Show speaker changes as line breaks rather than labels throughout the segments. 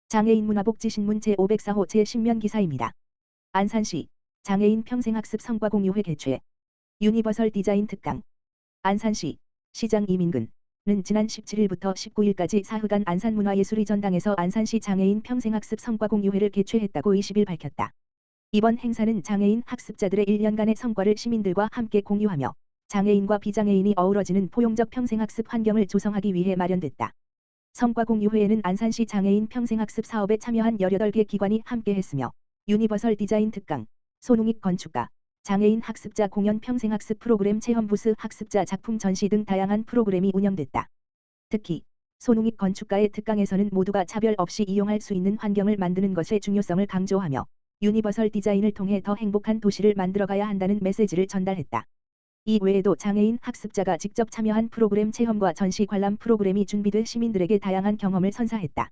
장애인 문화복지신문 제504호 제10면 기사입니다. 안산시 장애인 평생학습 성과공유회 개최. 유니버설 디자인 특강. 안산시 시장 이민근은 지난 17일부터 19일까지 4흘간 안산문화예술의 전당에서 안산시 장애인 평생학습 성과공유회를 개최했다고 20일 밝혔다. 이번 행사는 장애인 학습자들의 1년간의 성과를 시민들과 함께 공유하며 장애인과 비장애인이 어우러지는 포용적 평생학습 환경을 조성하기 위해 마련됐다. 성과공유회에는 안산시 장애인 평생학습 사업에 참여한 18개 기관이 함께했으며 유니버설 디자인 특강, 손웅익 건축가, 장애인 학습자 공연 평생학습 프로그램 체험부스 학습자 작품 전시 등 다양한 프로그램이 운영됐다. 특히 손웅익 건축가의 특강에서는 모두가 차별 없이 이용할 수 있는 환경을 만드는 것의 중요성을 강조하며 유니버설 디자인을 통해 더 행복한 도시를 만들어가야 한다는 메시지를 전달했다. 이 외에도 장애인 학습자가 직접 참여한 프로그램 체험과 전시 관람 프로그램이 준비돼 시민들에게 다양한 경험을 선사했다.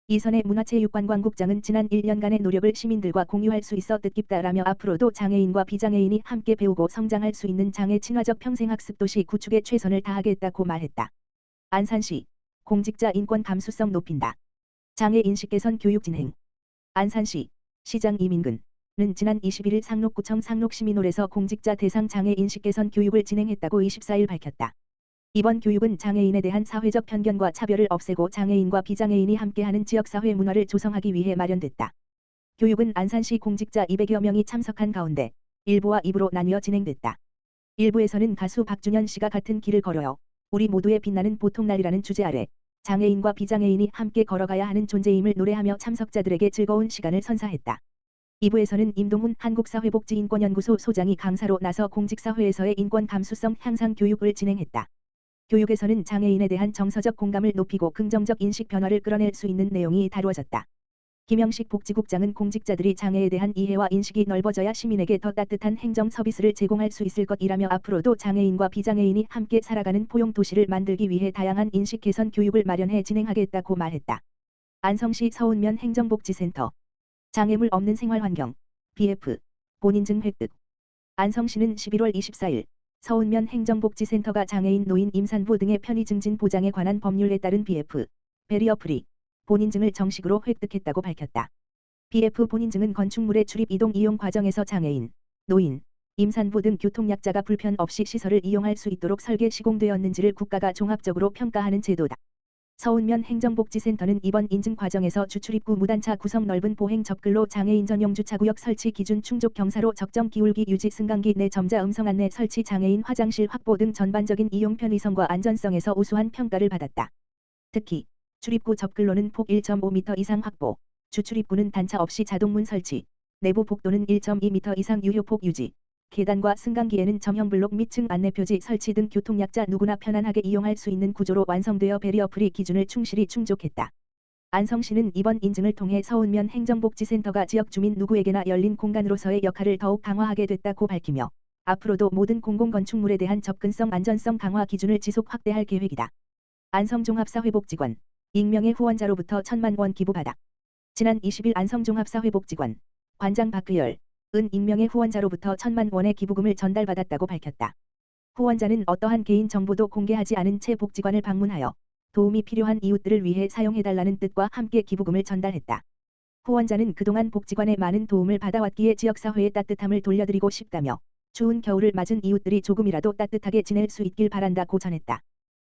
이선혜 문화체육관광국장은 지난 1년간의 노력을 시민들과 공유할 수 있어 뜻깊다라며 앞으로도 장애인과 비장애인이 함께 배우고 성장할 수 있는 장애 친화적 평생학습 도시 구축에 최선을 다하겠다고 말했다. 안산시 공직자 인권 감수성 높인다. 장애 인식 개선 교육 진행. 안산시 시장 이민근은 지난 21일 상록구청 상록시민홀에서 공직자 대상 장애 인식 개선 교육을 진행했다고 24일 밝혔다. 이번 교육은 장애인에 대한 사회적 편견과 차별을 없애고 장애인과 비장애인이 함께하는 지역사회 문화를 조성하기 위해 마련됐다. 교육은 안산시 공직자 200여 명이 참석한 가운데 1부와 2부로 나뉘어 진행됐다. 1부에서는 가수 박준현 씨가 같은 길을 걸어요. 우리 모두의 빛나는 보통날이라는 주제 아래 장애인과 비장애인이 함께 걸어가야 하는 존재임을 노래하며 참석자들에게 즐거운 시간을 선사했다. 2부에서는 임동훈 한국사회복지인권연구소 소장이 강사로 나서 공직사회에서의 인권 감수성 향상 교육을 진행했다. 교육에서는 장애인에 대한 정서적 공감을 높이고 긍정적 인식 변화를 끌어낼 수 있는 내용이 다루어졌다. 김영식 복지국장은 공직자들이 장애에 대한 이해와 인식이 넓어져야 시민에게 더 따뜻한 행정 서비스를 제공할 수 있을 것이라며 앞으로도 장애인과 비장애인이 함께 살아가는 포용 도시를 만들기 위해 다양한 인식 개선 교육을 마련해 진행하겠다고 말했다. 안성시 서운면 행정복지센터. 장애물 없는 생활환경, BF, 본인증 획득. 안성시는 11월 24일 서운면 행정복지센터가 장애인 노인 임산부 등의 편의 증진 보장에 관한 법률에 따른 BF, 베리어 프리, 본인증을 정식으로 획득했다고 밝혔다. BF 본인증은 건축물의 출입 이동 이용 과정에서 장애인, 노인, 임산부 등 교통약자가 불편 없이 시설을 이용할 수 있도록 설계 시공되었는지를 국가가 종합적으로 평가하는 제도다. 서운면 행정복지센터는 이번 인증 과정에서 주출입구 무단차 구성 넓은 보행 접근로 장애인 전용 주차구역 설치 기준 충족 경사로 적정 기울기 유지 승강기 내 점자 음성 안내 설치 장애인 화장실 확보 등 전반적인 이용 편의성과 안전성에서 우수한 평가를 받았다. 특히 출입구 접근로는 폭 1.5m 이상 확보, 주출입구는 단차 없이 자동문 설치, 내부 복도는 1.2m 이상 유효폭 유지, 계단과 승강기에는 점형 블록 및 층 안내표지 설치 등 교통약자 누구나 편안하게 이용할 수 있는 구조로 완성되어 베리어 프리 기준을 충실히 충족했다. 안성시는 이번 인증을 통해 서운면 행정복지센터가 지역 주민 누구에게나 열린 공간으로서의 역할을 더욱 강화하게 됐다고 밝히며 앞으로도 모든 공공건축물에 대한 접근성 안전성 강화 기준을 지속 확대할 계획이다. 안성종합사회복지관 익명의 후원자로부터 1,000만 원 기부받아. 지난 20일 안성종합사회복지관 관장 박의열 은 익명의 후원자로부터 1,000만 원의 기부금을 전달받았다고 밝혔다. 후원자는 어떠한 개인 정보도 공개하지 않은 채 복지관을 방문하여 도움이 필요한 이웃들을 위해 사용해달라는 뜻과 함께 기부금을 전달했다. 후원자는 그동안 복지관에 많은 도움을 받아왔기에 지역사회의 따뜻함을 돌려드리고 싶다며 추운 겨울을 맞은 이웃들이 조금이라도 따뜻하게 지낼 수 있길 바란다고 전했다.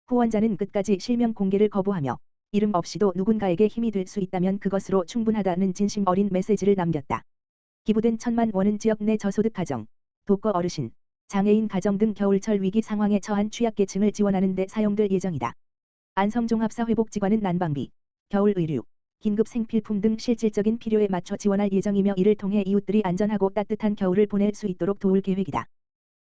후원자는 끝까지 실명 공개를 거부하며 이름 없이도 누군가에게 힘이 될 수 있다면 그것으로 충분하다는 진심 어린 메시지를 남겼다. 기부된 1,000만 원은 지역 내 저소득 가정, 독거 어르신, 장애인 가정 등 겨울철 위기 상황에 처한 취약계층을 지원하는 데 사용될 예정이다. 안성종합사회복지관은 난방비, 겨울 의류, 긴급 생필품 등 실질적인 필요에 맞춰 지원할 예정이며 이를 통해 이웃들이 안전하고 따뜻한 겨울을 보낼 수 있도록 도울 계획이다.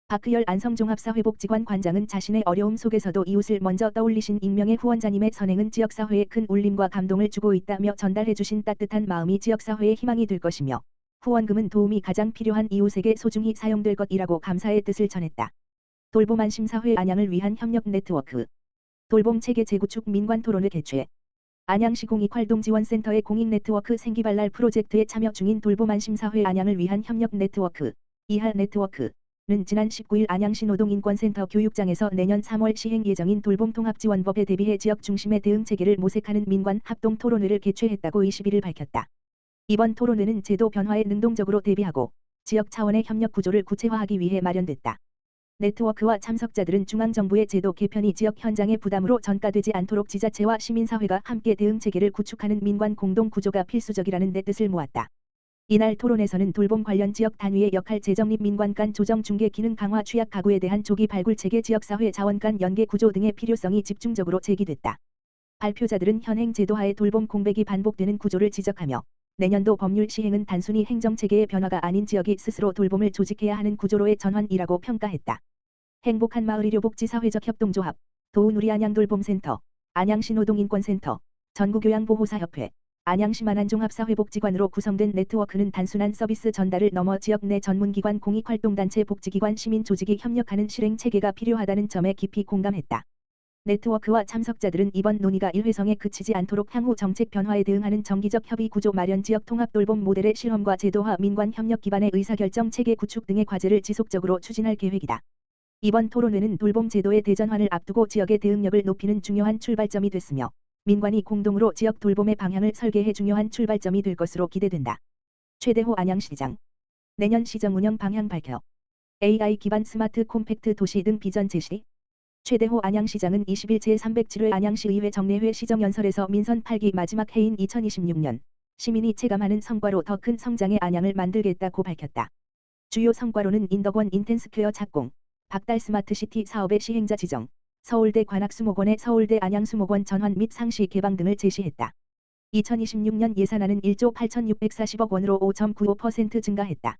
박의열 안성종합사회복지관 관장은 자신의 어려움 속에서도 이웃을 먼저 떠올리신 익명의 후원자님의 선행은 지역사회에 큰 울림과 감동을 주고 있다며 전달해주신 따뜻한 마음이 지역사회의 희망이 될 것이며 후원금은 도움이 가장 필요한 이웃에게 소중히 사용될 것이라고 감사의 뜻을 전했다. 돌봄 안심사회 안양을 위한 협력 네트워크. 돌봄 체계 재구축 민관 토론을 개최. 안양시 공익활동지원센터의 공익네트워크 생기발랄 프로젝트에 참여 중인 돌봄 안심사회 안양을 위한 협력 네트워크, 이하 네트워크는 지난 19일 안양시 노동인권센터 교육장에서 내년 3월 시행 예정인 돌봄통합지원법에 대비해 지역 중심의 대응 체계를 모색하는 민관 합동 토론회를 개최했다고 21일 밝혔다. 이번 토론회는 제도 변화에 능동적으로 대비하고 지역 차원의 협력 구조를 구체화하기 위해 마련됐다. 네트워크와 참석자들은 중앙정부의 제도 개편이 지역 현장의 부담으로 전가되지 않도록 지자체와 시민사회가 함께 대응 체계를 구축하는 민관 공동 구조가 필수적이라는 데 뜻을 모았다. 이날 토론에서는 돌봄 관련 지역 단위의 역할 재정립 민관 간 조정 중개 기능 강화 취약 가구에 대한 조기 발굴 체계 지역사회 자원 간 연계 구조 등의 필요성이 집중적으로 제기됐다. 발표자들은 현행 제도하에 돌봄 공백이 반복되는 구조를 지적하며 내년도 법률 시행은 단순히 행정체계의 변화가 아닌 지역이 스스로 돌봄을 조직해야 하는 구조로의 전환이라고 평가했다. 행복한 마을 의료복지사회적 협동조합, 도우누리 안양돌봄센터, 안양시 노동인권센터, 전국요양보호사협회, 안양시 만안종합사회복지관으로 구성된 네트워크는 단순한 서비스 전달을 넘어 지역 내 전문기관 공익활동단체 복지기관 시민조직이 협력하는 실행체계가 필요하다는 점에 깊이 공감했다. 네트워크와 참석자들은 이번 논의가 일회성에 그치지 않도록 향후 정책 변화에 대응하는 정기적 협의 구조 마련 지역 통합 돌봄 모델의 실험과 제도화 민관 협력 기반의 의사결정 체계 구축 등의 과제를 지속적으로 추진할 계획이다. 이번 토론회는 돌봄 제도의 대전환을 앞두고 지역의 대응력을 높이는 중요한 출발점이 됐으며 민관이 공동으로 지역 돌봄의 방향을 설계해 중요한 출발점이 될 것으로 기대된다. 최대호 안양시장 내년 시정 운영 방향 발표 AI 기반 스마트 콤팩트 도시 등 비전 제시 최대호 안양시장은 20일 제307회 안양시의회 정례회 시정연설에서 민선 8기 마지막 해인 2026년 시민이 체감하는 성과로 더 큰 성장의 안양을 만들겠다고 밝혔다. 주요 성과로는 인덕원 인텐스퀘어 착공, 박달 스마트시티 사업의 시행자 지정, 서울대 관악수목원의 서울대 안양수목원 전환 및 상시 개방 등을 제시했다. 2026년 예산안은 1조 8,640억 원으로 5.95% 증가했다.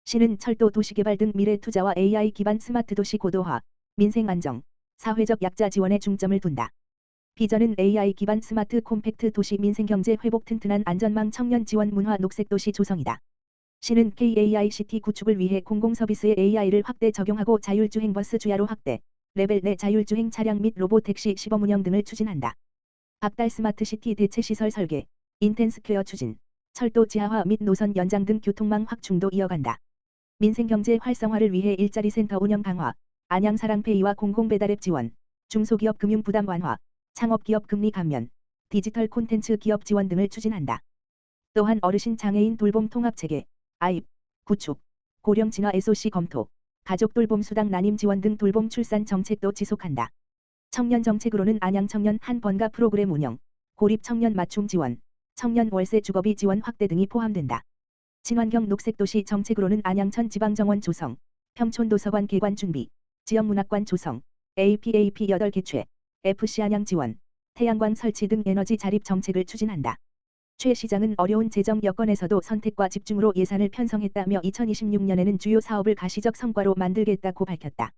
시는 철도 도시개발 등 미래 투자와 AI 기반 스마트 도시 고도화, 민생 안정, 사회적 약자 지원에 중점을 둔다. 비전은 AI 기반 스마트 콤팩트 도시 민생경제 회복 튼튼한 안전망 청년 지원 문화 녹색도시 조성이다. 시는 KAICT 구축을 위해 공공서비스에 AI를 확대 적용하고 자율주행 버스 주야로 확대, 레벨 내 자율주행 차량 및 로봇택시 시범 운영 등을 추진한다. 박달 스마트시티 대체시설 설계, 인텐스퀘어 추진, 철도 지하화 및 노선 연장 등 교통망 확충도 이어간다. 민생경제 활성화를 위해 일자리센터 운영 강화, 안양사랑페이와 공공배달앱 지원, 중소기업 금융 부담 완화, 창업기업 금리 감면, 디지털 콘텐츠 기업 지원 등을 추진한다. 또한 어르신 장애인 돌봄 통합체계, 아입, 구축, 고령 진화 SOC 검토, 가족 돌봄 수당 난임 지원 등 돌봄 출산 정책도 지속한다. 청년 정책으로는 안양 청년 한 번가 프로그램 운영, 고립 청년 맞춤 지원, 청년 월세 주거비 지원 확대 등이 포함된다. 친환경 녹색도시 정책으로는 안양천 지방정원 조성, 평촌 도서관 개관 준비, 지역문학관 조성, APAP 8개최, FC 안양 지원, 태양광 설치 등 에너지 자립 정책을 추진한다. 최 시장은 어려운 재정 여건에서도 선택과 집중으로 예산을 편성했다며 2026년에는 주요 사업을 가시적 성과로 만들겠다고 밝혔다.